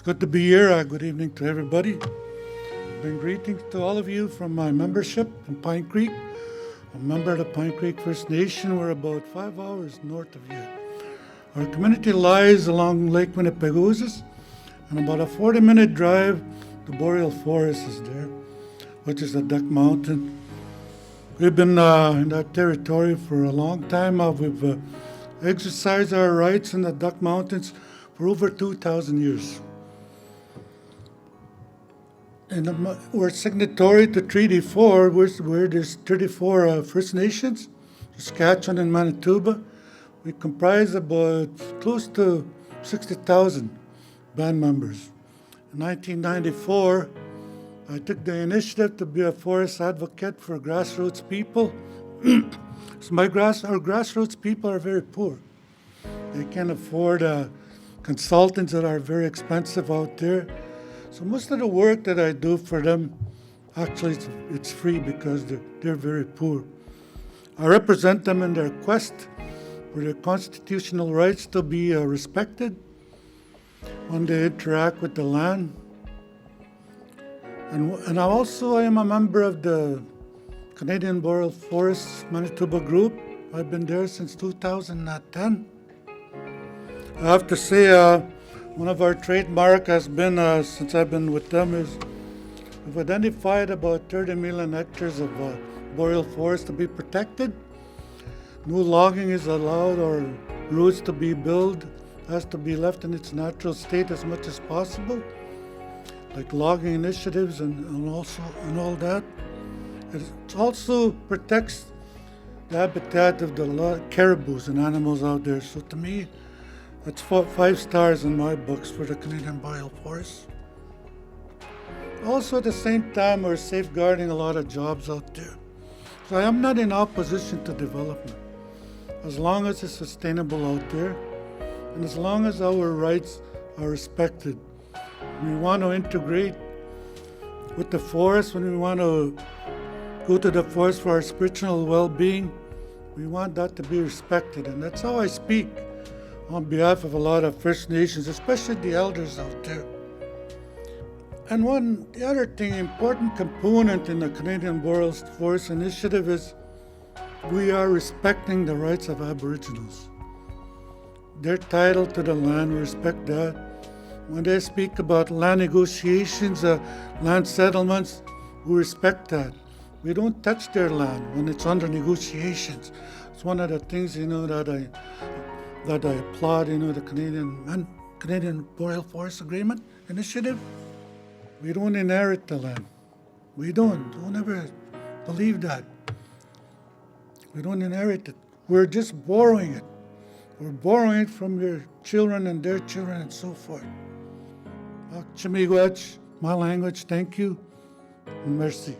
It's good to be here. Good evening to everybody. Bring greetings to all of you from my membership in Pine Creek. I'm a member of the Pine Creek First Nation. We're about 5 hours north of here. Our community lies along Lake Winnipeg, and about a 40-minute drive, the boreal forest is there, which is the Duck Mountain. We've been in that territory for a long time. We've exercised our rights in the Duck Mountains for over 2,000 years. And we're signatory to Treaty 4, where there's 34 First Nations, Saskatchewan and Manitoba. We comprise about close to 60,000 band members. In 1994, I took the initiative to be a forest advocate for grassroots people. So our grassroots people are very poor. They can't afford consultants that are very expensive out there. So most of the work that I do for them, actually it's free because they're very poor. I represent them in their quest for their constitutional rights to be respected when they interact with the land. And I am a member of the Canadian Boreal Forests Manitoba group. I've been there since 2010. I have to say, one of our trademark has been, since I've been with them, is we've identified about 30 million hectares of boreal forest to be protected. No logging is allowed or roads to be built. Has to be left in its natural state as much as possible, like logging initiatives and all that. It also protects the habitat of the caribous and animals out there. So to me, that's 5 stars in my books for the Canadian Boreal Forest. Also, at the same time, we're safeguarding a lot of jobs out there. So I am not in opposition to development, as long as it's sustainable out there, and as long as our rights are respected. We want to integrate with the forest. When we want to go to the forest for our spiritual well-being, we want that to be respected. And that's how I speak on behalf of a lot of First Nations, especially the elders out there. And the other thing, important component in the Canadian Boreal Forest Initiative is we are respecting the rights of Aboriginals. Their title to the land, we respect that. When they speak about land negotiations, land settlements, we respect that. We don't touch their land when it's under negotiations. It's one of the things, that I applaud, the Canadian Boreal Forest Agreement Initiative. We don't inherit the land. We don't. Don't ever believe that. We don't inherit it. We're just borrowing it. We're borrowing it from your children and their children and so forth. Chimigwech, my language, thank you, and merci.